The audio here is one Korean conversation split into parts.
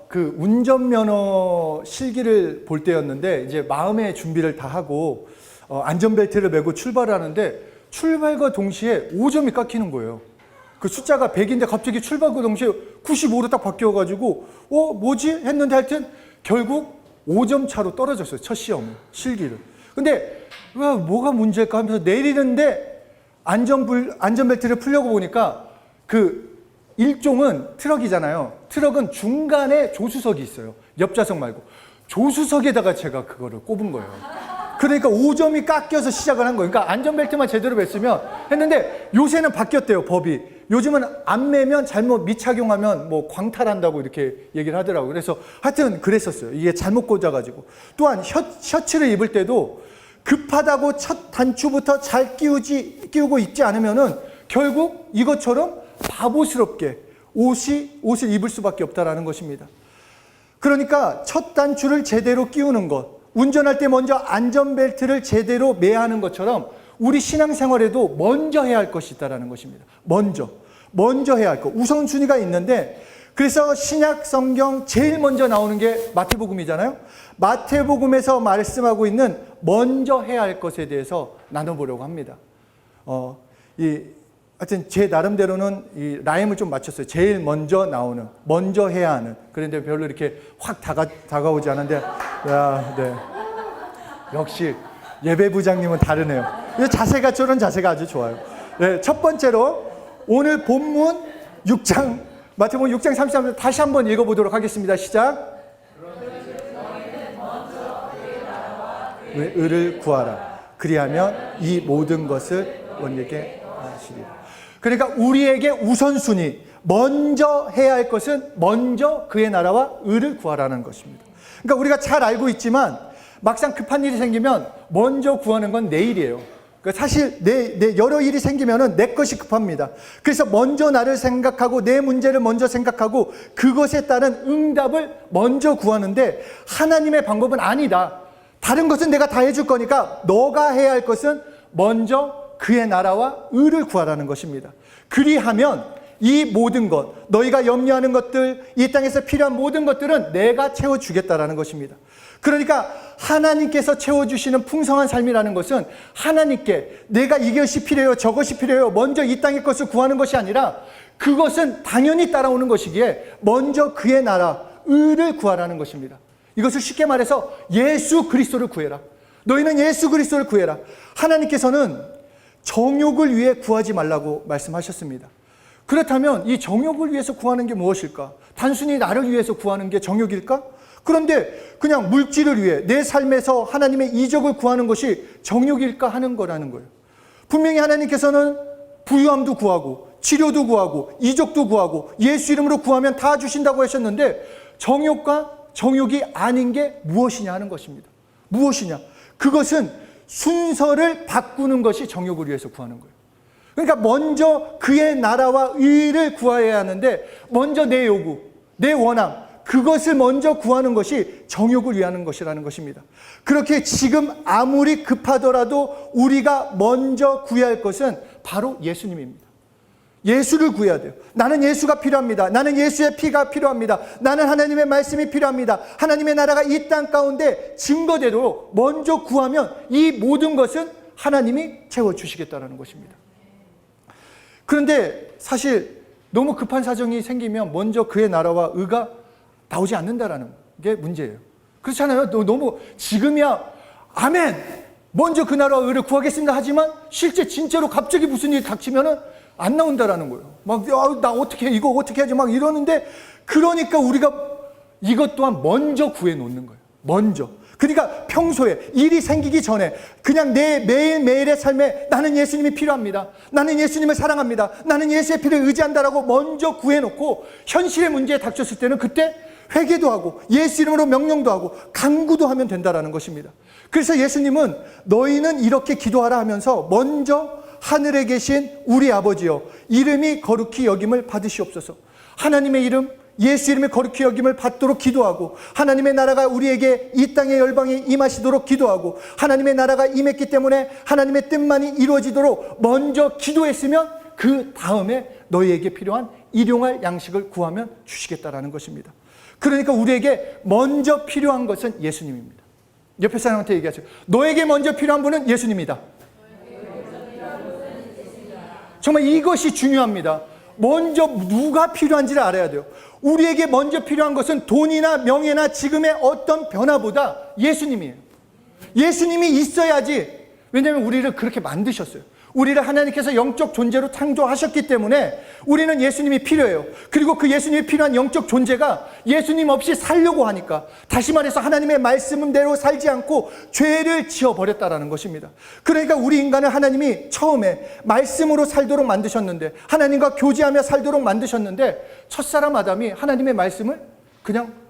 그 운전면허 실기를 볼 때였는데 이제 마음의 준비를 다 하고 안전벨트를 메고 출발을 하는데 출발과 동시에 5점이 깎이는 거예요. 그 숫자가 100인데 갑자기 출발과 동시에 95로 딱 바뀌어가지고 뭐지? 했는데 하여튼 결국 5점 차로 떨어졌어요. 첫 시험을, 실기를. 근데 뭐가 문제일까 하면서 내리는데 안전벨트를 풀려고 보니까 그 일종은 트럭이잖아요. 트럭은 중간에 조수석이 있어요. 옆좌석 말고. 조수석에다가 제가 그거를 꼽은 거예요. 그러니까 5점이 깎여서 시작을 한 거예요. 그러니까 안전벨트만 제대로 맸으면 했는데 요새는 바뀌었대요, 법이. 요즘은 안 매면 잘못 미착용하면 뭐 광탈한다고 이렇게 얘기를 하더라고요. 그래서 하여튼 그랬었어요. 이게 잘못 꽂아가지고. 또한 셔츠를 입을 때도 급하다고 첫 단추부터 잘 끼우고 입지 않으면은 결국 이것처럼 바보스럽게 옷을 입을 수밖에 없다라는 것입니다. 그러니까 첫 단추를 제대로 끼우는 것, 운전할 때 먼저 안전벨트를 제대로 매야 하는 것처럼 우리 신앙생활에도 먼저 해야 할 것이 있다라는 것입니다. 먼저 해야 할 것. 우선순위가 있는데 그래서 신약 성경 제일 먼저 나오는 게 마태복음이잖아요. 마태복음에서 말씀하고 있는 먼저 해야 할 것에 대해서 나눠보려고 합니다. 하여튼 제 나름대로는 이 라임을 좀 맞췄어요. 제일 먼저 나오는, 먼저 해야 하는. 그런데 별로 이렇게 확 다가오지 않은데, 네. 역시 예배부장님은 다르네요. 저런 자세가 아주 좋아요. 네, 첫 번째로 오늘 본문 6장, 마태복음 6장 33절 다시 한번 읽어보도록 하겠습니다. 시작. 의를 구하라. 그리하면 이 모든 것을 원님께 하시리라. 그러니까 우리에게 우선순위, 먼저 해야 할 것은 먼저 그의 나라와 의를 구하라는 것입니다. 그러니까 우리가 잘 알고 있지만 막상 급한 일이 생기면 먼저 구하는 건 내 일이에요. 그러니까 사실 내 여러 일이 생기면은 내 것이 급합니다. 그래서 먼저 나를 생각하고 내 문제를 먼저 생각하고 그것에 따른 응답을 먼저 구하는데 하나님의 방법은 아니다. 다른 것은 내가 다 해줄 거니까 너가 해야 할 것은 먼저 그의 나라와 의를 구하라는 것입니다. 그리하면 이 모든 것, 너희가 염려하는 것들, 이 땅에서 필요한 모든 것들은 내가 채워주겠다라는 것입니다. 그러니까 하나님께서 채워주시는 풍성한 삶이라는 것은 하나님께 내가 이것이 필요해요, 저것이 필요해요, 먼저 이 땅의 것을 구하는 것이 아니라 그것은 당연히 따라오는 것이기에 먼저 그의 나라, 의를 구하라는 것입니다. 이것을 쉽게 말해서 예수 그리스도를 구해라. 너희는 예수 그리스도를 구해라. 하나님께서는 정욕을 위해 구하지 말라고 말씀하셨습니다. 그렇다면 이 정욕을 위해서 구하는 게 무엇일까? 단순히 나를 위해서 구하는 게 정욕일까? 그런데 그냥 물질을 위해 내 삶에서 하나님의 이적을 구하는 것이 정욕일까 하는 거라는 거예요. 분명히 하나님께서는 부유함도 구하고 치료도 구하고 이적도 구하고 예수 이름으로 구하면 다 주신다고 하셨는데 정욕과 정욕이 아닌 게 무엇이냐 하는 것입니다. 무엇이냐? 그것은 순서를 바꾸는 것이 정욕을 위해서 구하는 거예요. 그러니까 먼저 그의 나라와 의를 구해야 하는데 먼저 내 요구, 내 원함, 그것을 먼저 구하는 것이 정욕을 위하는 것이라는 것입니다. 그렇게 지금 아무리 급하더라도 우리가 먼저 구해야 할 것은 바로 예수님입니다. 예수를 구해야 돼요. 나는 예수가 필요합니다. 나는 예수의 피가 필요합니다. 나는 하나님의 말씀이 필요합니다. 하나님의 나라가 이 땅 가운데 증거대로 먼저 구하면 이 모든 것은 하나님이 채워주시겠다는 것입니다. 그런데 사실 너무 급한 사정이 생기면 먼저 그의 나라와 의가 나오지 않는다는 게 문제예요. 그렇잖아요. 너무 지금이야 아멘 먼저 그 나라와 의를 구하겠습니다 하지만 실제 진짜로 갑자기 무슨 일이 닥치면은 안 나온다라는 거예요. 나 어떻게 해, 이거 어떻게 하지 막 이러는데 그러니까 우리가 이것 또한 먼저 구해 놓는 거예요. 먼저. 그러니까 평소에 일이 생기기 전에 그냥 내 매일매일의 삶에 나는 예수님이 필요합니다. 나는 예수님을 사랑합니다. 나는 예수의 피를 의지한다라고 먼저 구해 놓고 현실의 문제에 닥쳤을 때는 그때 회개도 하고 예수 이름으로 명령도 하고 간구도 하면 된다라는 것입니다. 그래서 예수님은 너희는 이렇게 기도하라 하면서 먼저 하늘에 계신 우리 아버지여 이름이 거룩히 여김을 받으시옵소서. 하나님의 이름 예수 이름의 거룩히 여김을 받도록 기도하고 하나님의 나라가 우리에게 이 땅의 열방에 임하시도록 기도하고 하나님의 나라가 임했기 때문에 하나님의 뜻만이 이루어지도록 먼저 기도했으면 그 다음에 너희에게 필요한 일용할 양식을 구하면 주시겠다라는 것입니다. 그러니까 우리에게 먼저 필요한 것은 예수님입니다. 옆에 사람한테 얘기하세요. 너에게 먼저 필요한 분은 예수님이다. 정말 이것이 중요합니다. 먼저 누가 필요한지를 알아야 돼요. 우리에게 먼저 필요한 것은 돈이나 명예나 지금의 어떤 변화보다 예수님이에요. 예수님이 있어야지. 왜냐하면 우리를 그렇게 만드셨어요. 우리를 하나님께서 영적 존재로 창조하셨기 때문에 우리는 예수님이 필요해요. 그리고 그 예수님이 필요한 영적 존재가 예수님 없이 살려고 하니까, 다시 말해서 하나님의 말씀대로 살지 않고 죄를 지어버렸다라는 것입니다. 그러니까 우리 인간을 하나님이 처음에 말씀으로 살도록 만드셨는데, 하나님과 교제하며 살도록 만드셨는데, 첫사람 아담이 하나님의 말씀을 그냥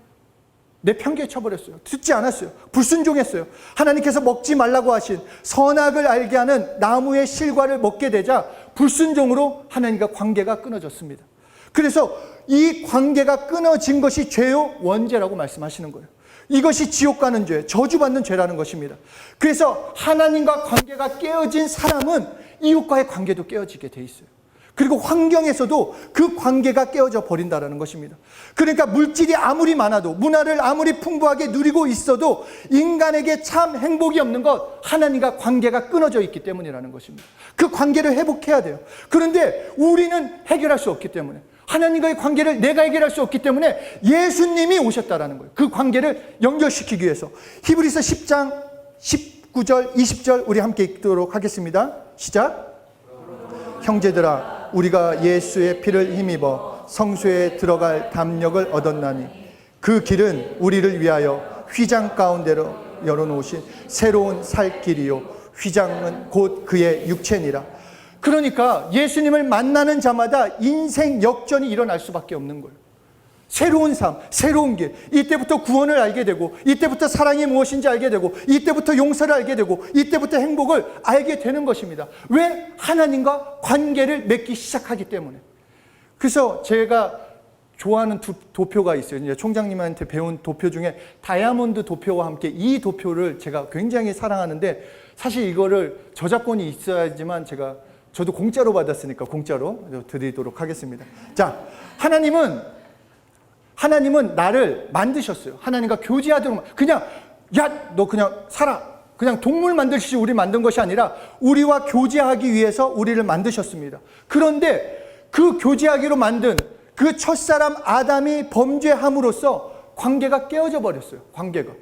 내팽개쳐 쳐버렸어요. 듣지 않았어요. 불순종했어요. 하나님께서 먹지 말라고 하신 선악을 알게 하는 나무의 실과를 먹게 되자 불순종으로 하나님과 관계가 끊어졌습니다. 그래서 이 관계가 끊어진 것이 죄요 원죄라고 말씀하시는 거예요. 이것이 지옥 가는 죄, 저주받는 죄라는 것입니다. 그래서 하나님과 관계가 깨어진 사람은 이웃과의 관계도 깨어지게 돼 있어요. 그리고 환경에서도 그 관계가 깨어져 버린다는 것입니다. 그러니까 물질이 아무리 많아도, 문화를 아무리 풍부하게 누리고 있어도 인간에게 참 행복이 없는 것, 하나님과 관계가 끊어져 있기 때문이라는 것입니다. 그 관계를 회복해야 돼요. 그런데 우리는 해결할 수 없기 때문에, 하나님과의 관계를 내가 해결할 수 없기 때문에 예수님이 오셨다라는 거예요. 그 관계를 연결시키기 위해서. 히브리서 10장 19절 20절 우리 함께 읽도록 하겠습니다. 시작. 형제들아, 우리가 예수의 피를 힘입어 성소에 들어갈 담력을 얻었나니 그 길은 우리를 위하여 휘장 가운데로 열어놓으신 새로운 살 길이요 휘장은 곧 그의 육체니라. 그러니까 예수님을 만나는 자마다 인생 역전이 일어날 수밖에 없는 거예요. 새로운 삶, 새로운 길. 이때부터 구원을 알게 되고, 이때부터 사랑이 무엇인지 알게 되고, 이때부터 용서를 알게 되고, 이때부터 행복을 알게 되는 것입니다. 왜? 하나님과 관계를 맺기 시작하기 때문에. 그래서 제가 좋아하는 도표가 있어요. 이제 총장님한테 배운 도표 중에 다이아몬드 도표와 함께 이 도표를 제가 굉장히 사랑하는데, 사실 이거를 저작권이 있어야지만 저도 공짜로 받았으니까 공짜로 드리도록 하겠습니다. 자, 하나님은 나를 만드셨어요. 하나님과 교제하도록. 그냥 너 그냥 살아. 그냥 동물 만드시지 우리 만든 것이 아니라 우리와 교제하기 위해서 우리를 만드셨습니다. 그런데 그 교제하기로 만든 그 첫사람 아담이 범죄함으로써 관계가 깨어져 버렸어요. 관계가.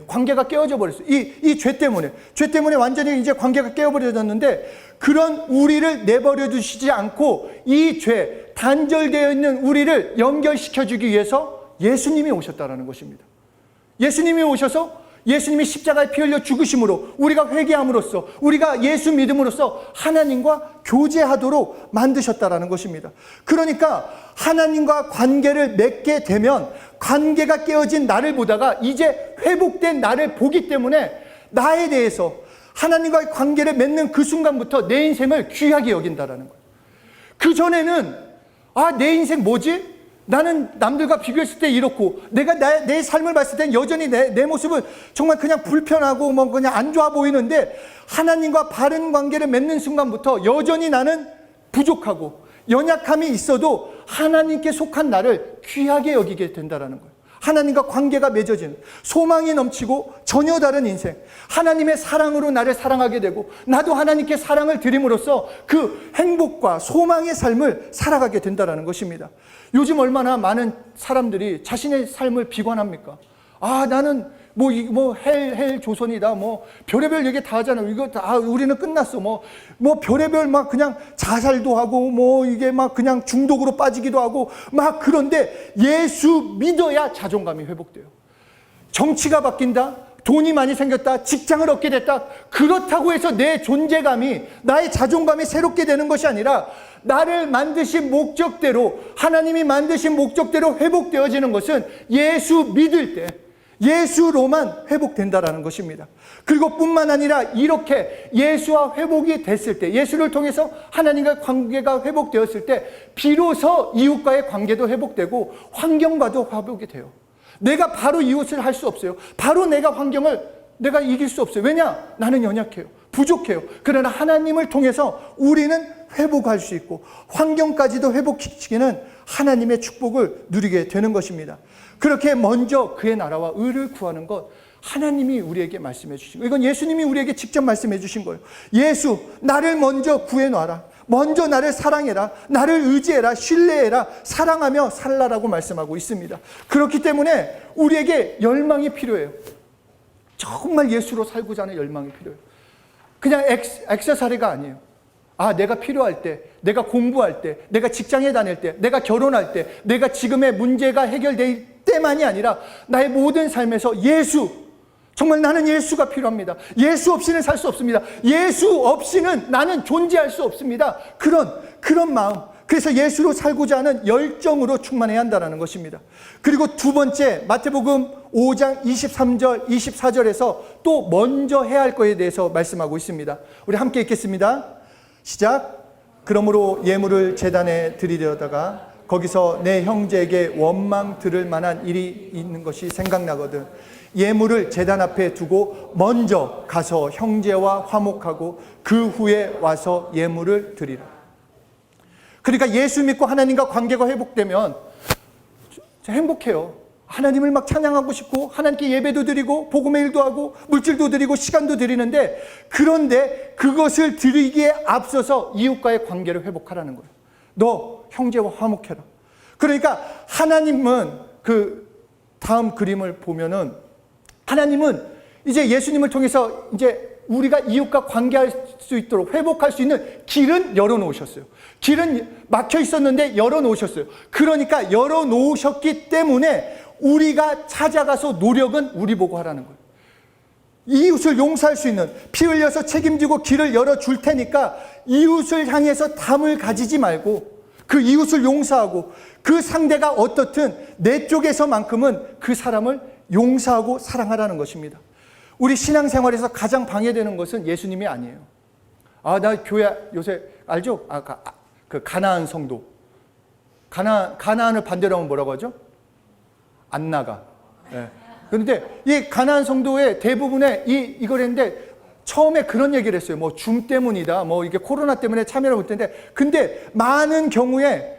관계가 깨어져 버렸어요. 이 죄 때문에 완전히 이제 관계가 깨어버려졌는데, 그런 우리를 내버려 두시지 않고 이 죄, 단절되어 있는 우리를 연결시켜 주기 위해서 예수님이 오셨다라는 것입니다. 예수님이 오셔서 예수님이 십자가에 피 흘려 죽으심으로 우리가 회개함으로써, 우리가 예수 믿음으로써 하나님과 교제하도록 만드셨다라는 것입니다. 그러니까 하나님과 관계를 맺게 되면 관계가 깨어진 나를 보다가 이제 회복된 나를 보기 때문에 나에 대해서 하나님과의 관계를 맺는 그 순간부터 내 인생을 귀하게 여긴다라는 거예요. 그전에는 내 인생 뭐지? 나는 남들과 비교했을 때 이렇고, 내가 내 삶을 봤을 땐 여전히 내 모습은 정말 그냥 불편하고 그냥 안 좋아 보이는데, 하나님과 바른 관계를 맺는 순간부터 여전히 나는 부족하고 연약함이 있어도 하나님께 속한 나를 귀하게 여기게 된다는 거예요. 하나님과 관계가 맺어지는, 소망이 넘치고 전혀 다른 인생, 하나님의 사랑으로 나를 사랑하게 되고 나도 하나님께 사랑을 드림으로써 그 행복과 소망의 삶을 살아가게 된다는 것입니다. 요즘 얼마나 많은 사람들이 자신의 삶을 비관합니까? 나는 헬 조선이다. 별의별 얘기 다 하잖아요. 이거 다 우리는 끝났어. 별의별 그냥 자살도 하고 이게 그냥 중독으로 빠지기도 하고 그런데 예수 믿어야 자존감이 회복돼요. 정치가 바뀐다. 돈이 많이 생겼다. 직장을 얻게 됐다. 그렇다고 해서 내 존재감이, 나의 자존감이 새롭게 되는 것이 아니라 나를 만드신 목적대로, 하나님이 만드신 목적대로 회복되어지는 것은 예수 믿을 때, 예수로만 회복된다라는 것입니다. 그리고 뿐만 아니라 이렇게 예수와 회복이 됐을 때, 예수를 통해서 하나님과 관계가 회복되었을 때 비로소 이웃과의 관계도 회복되고 환경과도 회복이 돼요. 내가 바로 이웃을 할 수 없어요. 바로 내가 환경을 내가 이길 수 없어요. 왜냐? 나는 연약해요. 부족해요. 그러나 하나님을 통해서 우리는 회복할 수 있고 환경까지도 회복시키는 하나님의 축복을 누리게 되는 것입니다. 그렇게 먼저 그의 나라와 의를 구하는 것, 하나님이 우리에게 말씀해 주신 거예요. 이건 예수님이 우리에게 직접 말씀해 주신 거예요. 예수, 나를 먼저 구해놔라. 먼저 나를 사랑해라. 나를 의지해라. 신뢰해라. 사랑하며 살라라고 말씀하고 있습니다. 그렇기 때문에 우리에게 열망이 필요해요. 정말 예수로 살고자 하는 열망이 필요해요. 그냥 액세서리가 아니에요. 내가 필요할 때, 내가 공부할 때, 내가 직장에 다닐 때, 내가 결혼할 때, 내가 지금의 문제가 해결될 때만이 아니라 나의 모든 삶에서 예수, 정말 나는 예수가 필요합니다. 예수 없이는 살 수 없습니다. 예수 없이는 나는 존재할 수 없습니다. 그런 마음. 그래서 예수로 살고자 하는 열정으로 충만해야 한다는 것입니다. 그리고 두 번째, 마태복음 5장 23절, 24절에서 또 먼저 해야 할 것에 대해서 말씀하고 있습니다. 우리 함께 읽겠습니다. 시작. 그러므로 예물을 제단에 드리려다가 거기서 내 형제에게 원망 들을 만한 일이 있는 것이 생각나거든 예물을 제단 앞에 두고 먼저 가서 형제와 화목하고 그 후에 와서 예물을 드리라. 그러니까 예수 믿고 하나님과 관계가 회복되면 행복해요. 하나님을 막 찬양하고 싶고 하나님께 예배도 드리고 복음의 일도 하고 물질도 드리고 시간도 드리는데, 그런데 그것을 드리기에 앞서서 이웃과의 관계를 회복하라는 거예요. 너 형제와 화목해라. 그러니까 하나님은 그 다음 그림을 보면은 하나님은 이제 예수님을 통해서 이제 우리가 이웃과 관계할 수 있도록 회복할 수 있는 길은 열어놓으셨어요. 길은 막혀 있었는데 열어놓으셨어요. 그러니까 열어놓으셨기 때문에 우리가 찾아가서 노력은 우리 보고 하라는 거예요. 이웃을 용서할 수 있는, 피 흘려서 책임지고 길을 열어줄 테니까 이웃을 향해서 담을 가지지 말고 그 이웃을 용서하고 그 상대가 어떻든 내 쪽에서만큼은 그 사람을 용서하고 사랑하라는 것입니다. 우리 신앙생활에서 가장 방해되는 것은 예수님이 아니에요. 나 교회 요새 알죠? 그 가나안 성도. 가나안을 반대로 하면 뭐라고 하죠? 안 나가. 네. 그런데 이 가나안 성도의 대부분의 이걸 했는데 처음에 그런 얘기를 했어요. 뭐 줌 때문이다. 뭐 이게 코로나 때문에 참여를 못 했는데, 근데 많은 경우에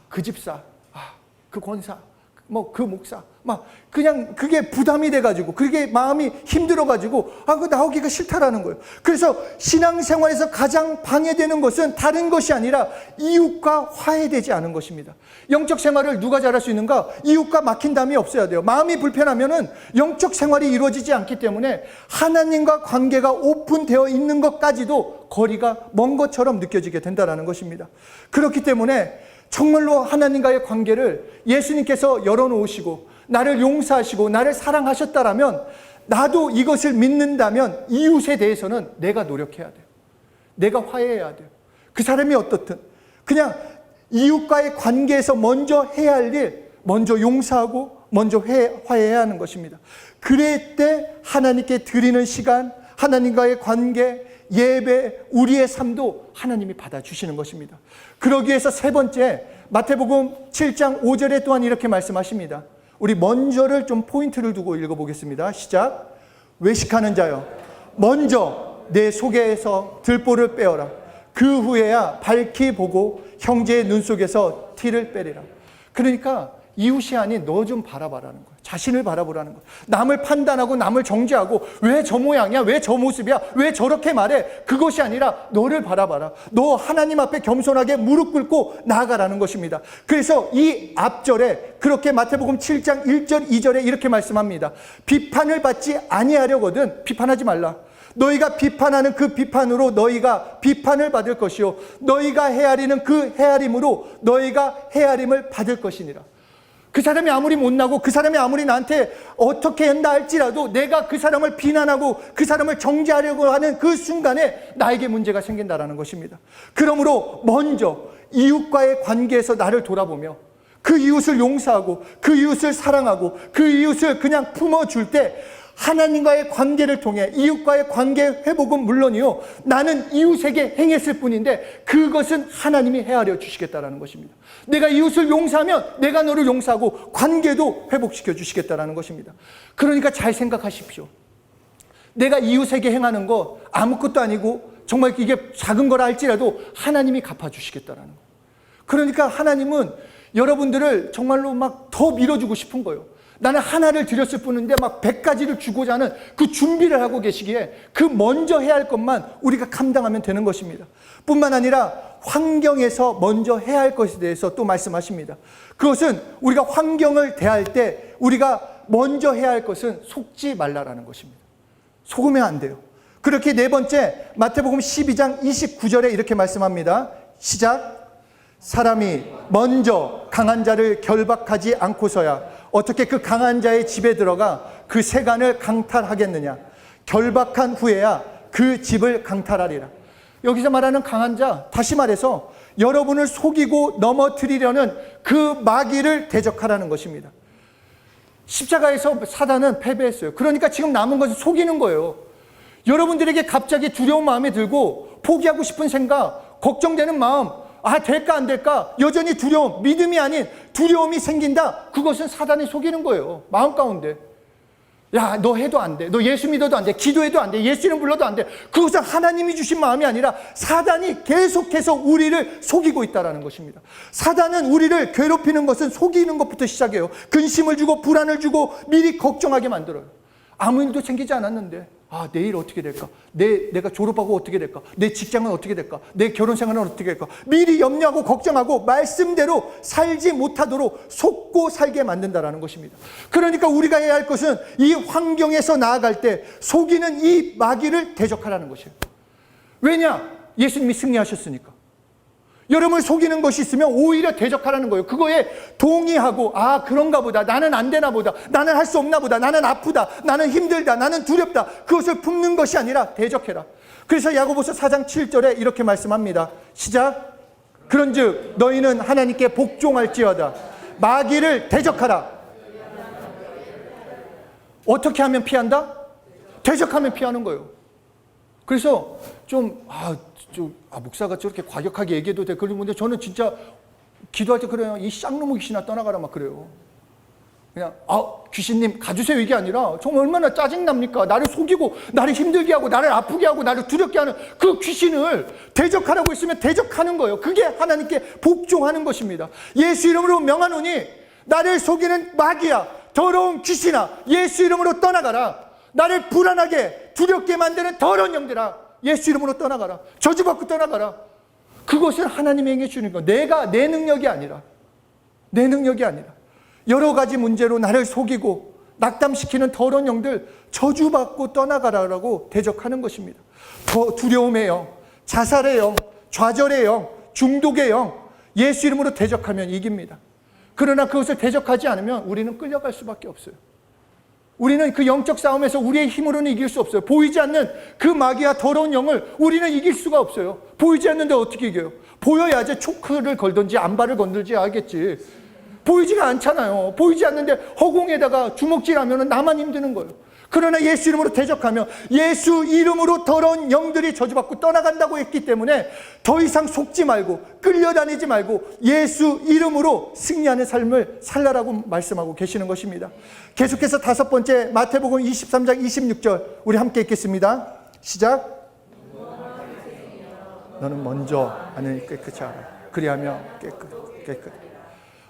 그 집사, 그 권사, 뭐 그 목사, 막 그냥 그게 부담이 돼가지고 그게 마음이 힘들어가지고 그거 나오기가 싫다라는 거예요. 그래서 신앙생활에서 가장 방해되는 것은 다른 것이 아니라 이웃과 화해되지 않은 것입니다. 영적 생활을 누가 잘할 수 있는가? 이웃과 막힌 담이 없어야 돼요. 마음이 불편하면은 영적 생활이 이루어지지 않기 때문에 하나님과 관계가 오픈되어 있는 것까지도 거리가 먼 것처럼 느껴지게 된다는 것입니다. 그렇기 때문에 정말로 하나님과의 관계를 예수님께서 열어놓으시고 나를 용서하시고 나를 사랑하셨다라면, 나도 이것을 믿는다면 이웃에 대해서는 내가 노력해야 돼요. 내가 화해해야 돼요. 그 사람이 어떻든 그냥 이웃과의 관계에서 먼저 해야 할 일, 먼저 용서하고 먼저 화해해야 하는 것입니다. 그럴 때 하나님께 드리는 시간, 하나님과의 관계, 예배, 우리의 삶도 하나님이 받아주시는 것입니다. 그러기 위해서 세 번째, 마태복음 7장 5절에 또한 이렇게 말씀하십니다. 우리 먼저를 좀 포인트를 두고 읽어보겠습니다. 시작. 외식하는 자여, 먼저 내 속에서 들보를 빼어라. 그 후에야 밝히 보고 형제의 눈 속에서 티를 빼리라. 그러니까 이웃이 아닌 너 좀 바라봐라는 거예요. 자신을 바라보라는 거예요. 남을 판단하고 남을 정죄하고 왜 저 모양이야? 왜 저 모습이야? 왜 저렇게 말해? 그것이 아니라 너를 바라봐라. 너 하나님 앞에 겸손하게 무릎 꿇고 나아가라는 것입니다. 그래서 이 앞절에 그렇게 마태복음 7장 1절 2절에 이렇게 말씀합니다. 비판을 받지 아니하려거든 비판하지 말라. 너희가 비판하는 그 비판으로 너희가 비판을 받을 것이요 너희가 헤아리는 그 헤아림으로 너희가 헤아림을 받을 것이니라. 그 사람이 아무리 못나고 그 사람이 아무리 나한테 어떻게 한다 할지라도 내가 그 사람을 비난하고 그 사람을 정죄하려고 하는 그 순간에 나에게 문제가 생긴다는 것입니다. 그러므로 먼저 이웃과의 관계에서 나를 돌아보며 그 이웃을 용서하고 그 이웃을 사랑하고 그 이웃을 그냥 품어줄 때 하나님과의 관계를 통해 이웃과의 관계 회복은 물론이요, 나는 이웃에게 행했을 뿐인데 그것은 하나님이 헤아려 주시겠다는 것입니다. 내가 이웃을 용서하면 내가 너를 용서하고 관계도 회복시켜 주시겠다는 것입니다. 그러니까 잘 생각하십시오. 내가 이웃에게 행하는 거 아무것도 아니고 정말 이게 작은 거라 할지라도 하나님이 갚아주시겠다라는 거예요. 그러니까 하나님은 여러분들을 정말로 막 더 밀어주고 싶은 거예요. 나는 하나를 드렸을 뿐인데 막 100가지를 주고자 하는 그 준비를 하고 계시기에 그 먼저 해야 할 것만 우리가 감당하면 되는 것입니다. 뿐만 아니라 환경에서 먼저 해야 할 것에 대해서 또 말씀하십니다. 그것은 우리가 환경을 대할 때 우리가 먼저 해야 할 것은 속지 말라라는 것입니다. 속으면 안 돼요. 그렇게 네 번째, 마태복음 12장 29절에 이렇게 말씀합니다. 시작. 사람이 먼저 강한 자를 결박하지 않고서야 어떻게 그 강한 자의 집에 들어가 그 세간을 강탈하겠느냐. 결박한 후에야 그 집을 강탈하리라. 여기서 말하는 강한 자, 다시 말해서 여러분을 속이고 넘어뜨리려는 그 마귀를 대적하라는 것입니다. 십자가에서 사단은 패배했어요. 그러니까 지금 남은 것은 속이는 거예요. 여러분들에게 갑자기 두려운 마음이 들고 포기하고 싶은 생각, 걱정되는 마음, 될까 안 될까? 여전히 두려움, 믿음이 아닌 두려움이 생긴다. 그것은 사단이 속이는 거예요. 마음 가운데. 야, 너 해도 안 돼. 너 예수 믿어도 안 돼. 기도해도 안 돼. 예수 이름 불러도 안 돼. 그것은 하나님이 주신 마음이 아니라 사단이 계속해서 우리를 속이고 있다는 것입니다. 사단은 우리를 괴롭히는 것은 속이는 것부터 시작해요. 근심을 주고 불안을 주고 미리 걱정하게 만들어요. 아무 일도 생기지 않았는데 내일 어떻게 될까? 내가 졸업하고 어떻게 될까? 내 직장은 어떻게 될까? 내 결혼 생활은 어떻게 될까? 미리 염려하고 걱정하고 말씀대로 살지 못하도록 속고 살게 만든다는 것입니다. 그러니까 우리가 해야 할 것은 이 환경에서 나아갈 때 속이는 이 마귀를 대적하라는 것이에요. 왜냐? 예수님이 승리하셨으니까. 여러분을 속이는 것이 있으면 오히려 대적하라는 거예요. 그거에 동의하고 그런가 보다. 나는 안 되나 보다. 나는 할 수 없나 보다. 나는 아프다. 나는 힘들다. 나는 두렵다. 그것을 품는 것이 아니라 대적해라. 그래서 야고보서 4장 7절에 이렇게 말씀합니다. 시작. 그런즉 너희는 하나님께 복종할지어다. 마귀를 대적하라. 어떻게 하면 피한다? 대적하면 피하는 거예요. 그래서 목사가 저렇게 과격하게 얘기해도 돼. 그런데 저는 진짜 기도할 때 그래요. 이 쌍놈의 귀신아 떠나가라 막 그래요. 그냥 귀신님 가주세요 이게 아니라 정말 얼마나 짜증납니까? 나를 속이고 나를 힘들게 하고 나를 아프게 하고 나를 두렵게 하는 그 귀신을 대적하라고 했으면 대적하는 거예요. 그게 하나님께 복종하는 것입니다. 예수 이름으로 명하노니 나를 속이는 마귀야, 더러운 귀신아, 예수 이름으로 떠나가라. 나를 불안하게 두렵게 만드는 더러운 영들아, 예수 이름으로 떠나가라. 저주받고 떠나가라. 그것은 하나님이 행해 주는 거. 내 능력이 아니라. 내 능력이 아니라. 여러 가지 문제로 나를 속이고 낙담시키는 더러운 영들 저주받고 떠나가라라고 대적하는 것입니다. 두려움의 영, 자살의 영, 좌절의 영, 중독의 영, 예수 이름으로 대적하면 이깁니다. 그러나 그것을 대적하지 않으면 우리는 끌려갈 수밖에 없어요. 우리는 그 영적 싸움에서 우리의 힘으로는 이길 수 없어요. 보이지 않는 그 마귀와 더러운 영을 우리는 이길 수가 없어요. 보이지 않는데 어떻게 이겨요? 보여야지 초크를 걸든지 안발을 건들지 하겠지. 보이지가 않잖아요. 보이지 않는데 허공에다가 주먹질하면 나만 힘드는 거예요. 그러나 예수 이름으로 대적하면 예수 이름으로 더러운 영들이 저주받고 떠나간다고 했기 때문에 더 이상 속지 말고 끌려다니지 말고 예수 이름으로 승리하는 삶을 살라라고 말씀하고 계시는 것입니다. 계속해서 다섯 번째 마태복음 23장 26절 우리 함께 읽겠습니다. 시작. 너는 먼저 안을 깨끗이 하라. 그리하면 깨끗.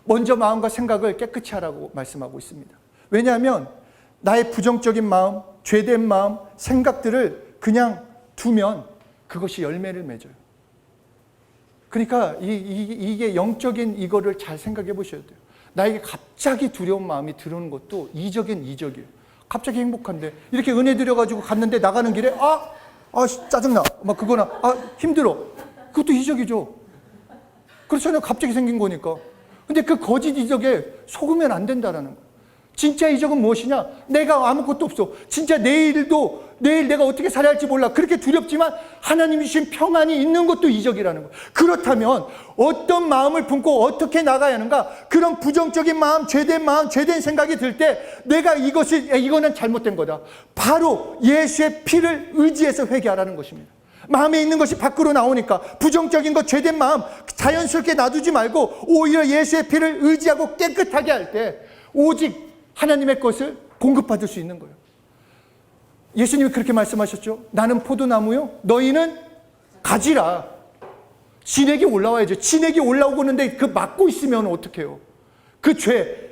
먼저 마음과 생각을 깨끗이 하라고 말씀하고 있습니다. 왜냐하면 나의 부정적인 마음, 죄된 마음, 생각들을 그냥 두면 그것이 열매를 맺어요. 그러니까 이게 영적인 이거를 잘 생각해 보셔야 돼요. 나에게 갑자기 두려운 마음이 들어오는 것도 이적이에요. 갑자기 행복한데 이렇게 은혜 드려가지고 갔는데 나가는 길에 짜증나, 막 그거나 힘들어. 그것도 이적이죠. 그렇잖아요. 갑자기 생긴 거니까. 근데 그 거짓 이적에 속으면 안 된다라는 거예요. 진짜 이적은 무엇이냐? 내가 아무것도 없어. 진짜 내일 내가 어떻게 살아야 할지 몰라. 그렇게 두렵지만 하나님이 주신 평안이 있는 것도 이적이라는 거예요. 그렇다면 어떤 마음을 품고 어떻게 나가야 하는가? 그런 부정적인 마음, 죄된 생각이 들 때 내가 이거는 잘못된 거다. 바로 예수의 피를 의지해서 회개하라는 것입니다. 마음에 있는 것이 밖으로 나오니까 부정적인 것, 죄된 마음 자연스럽게 놔두지 말고 오히려 예수의 피를 의지하고 깨끗하게 할 때 오직 하나님의 것을 공급받을 수 있는 거예요. 예수님이 그렇게 말씀하셨죠. 나는 포도나무요, 너희는 가지라. 진액이 올라와야죠. 진액이 올라오고 있는데 그 막고 있으면 어떡해요? 그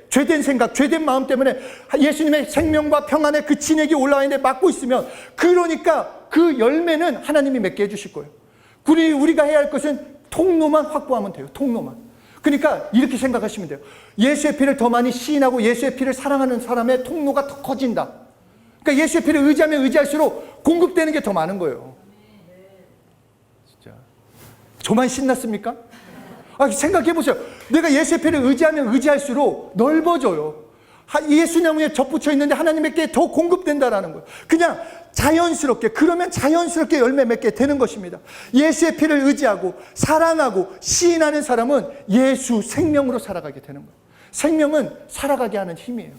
죄된 생각, 죄된 마음 때문에 예수님의 생명과 평안의 그 진액이 올라와 있는데 막고 있으면, 그러니까 그 열매는 하나님이 맺게 해주실 거예요. 우리가 해야 할 것은 통로만 확보하면 돼요. 통로만. 그러니까 이렇게 생각하시면 돼요. 예수의 피를 더 많이 시인하고 예수의 피를 사랑하는 사람의 통로가 더 커진다. 그러니까 예수의 피를 의지하면 의지할수록 공급되는 게 더 많은 거예요. 진짜. 저만 신났습니까? 생각해 보세요. 내가 예수의 피를 의지하면 의지할수록 넓어져요. 예수나무에 접붙여 있는데 하나님께 더 공급된다라는 거예요. 그냥 자연스럽게, 그러면 자연스럽게 열매 맺게 되는 것입니다. 예수의 피를 의지하고 사랑하고 시인하는 사람은 예수 생명으로 살아가게 되는 거예요. 생명은 살아가게 하는 힘이에요.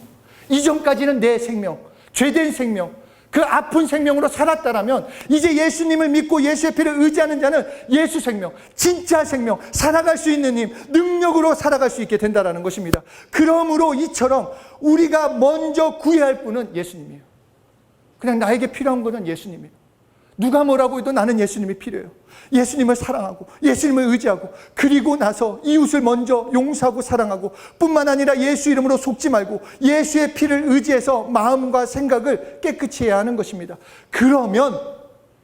이전까지는 내 생명, 죄된 생명, 그 아픈 생명으로 살았다라면 이제 예수님을 믿고 예수의 피를 의지하는 자는 예수 생명, 진짜 생명, 살아갈 수 있는 힘, 능력으로 살아갈 수 있게 된다는 것입니다. 그러므로 이처럼 우리가 먼저 구해야 할 분은 예수님이에요. 그냥 나에게 필요한 것은 예수님이에요. 누가 뭐라고 해도 나는 예수님이 필요해요. 예수님을 사랑하고 예수님을 의지하고, 그리고 나서 이웃을 먼저 용서하고 사랑하고, 뿐만 아니라 예수 이름으로 속지 말고 예수의 피를 의지해서 마음과 생각을 깨끗이 해야 하는 것입니다. 그러면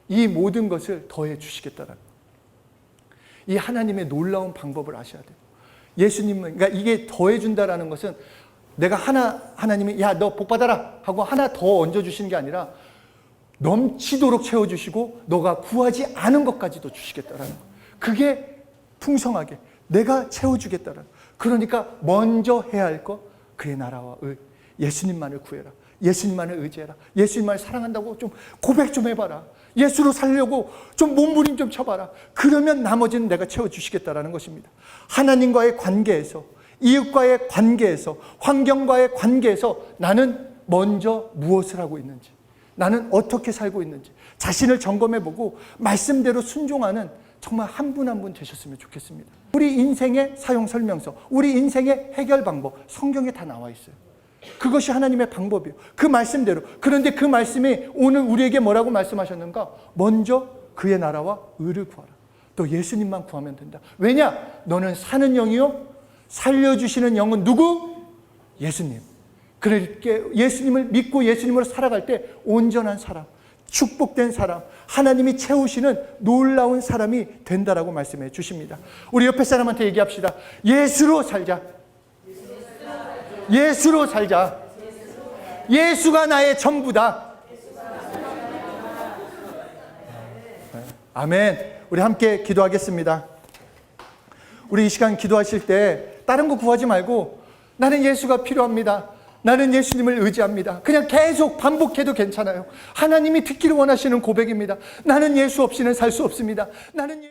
이 모든 것을 더해 주시겠다라는, 이 하나님의 놀라운 방법을 아셔야 돼요. 예수님은, 그러니까 이게 더해 준다라는 것은 내가 하나님이 야 너 복 받아라 하고 하나 더 얹어 주시는 게 아니라 넘치도록 채워주시고 너가 구하지 않은 것까지도 주시겠다라는 거예요. 그게 풍성하게 내가 채워주겠다라는 거예요. 그러니까 먼저 해야 할 것, 그의 나라와 예수님만을 구해라. 예수님만을 의지해라. 예수님만을 사랑한다고 좀 고백 좀 해봐라. 예수로 살려고 좀 몸부림 좀 쳐봐라. 그러면 나머지는 내가 채워주시겠다라는 것입니다. 하나님과의 관계에서, 이웃과의 관계에서, 환경과의 관계에서 나는 먼저 무엇을 하고 있는지, 나는 어떻게 살고 있는지 자신을 점검해보고 말씀대로 순종하는 정말 한 분 한 분 되셨으면 좋겠습니다. 우리 인생의 사용 설명서, 우리 인생의 해결 방법 성경에 다 나와 있어요. 그것이 하나님의 방법이에요. 그 말씀대로. 그런데 그 말씀이 오늘 우리에게 뭐라고 말씀하셨는가? 먼저 그의 나라와 의를 구하라. 또 예수님만 구하면 된다. 왜냐? 너는 사는 영이요, 살려주시는 영은 누구? 예수님. 그렇게 예수님을 믿고 예수님으로 살아갈 때 온전한 사람, 축복된 사람, 하나님이 채우시는 놀라운 사람이 된다라고 말씀해 주십니다. 우리 옆에 사람한테 얘기합시다. 예수로 살자. 예수로 살자. 예수가 나의 전부다. 아멘. 우리 함께 기도하겠습니다. 우리 이 시간 기도하실 때 다른 거 구하지 말고 나는 예수가 필요합니다. 나는 예수님을 의지합니다. 그냥 계속 반복해도 괜찮아요. 하나님이 듣기를 원하시는 고백입니다. 나는 예수 없이는 살 수 없습니다. 나는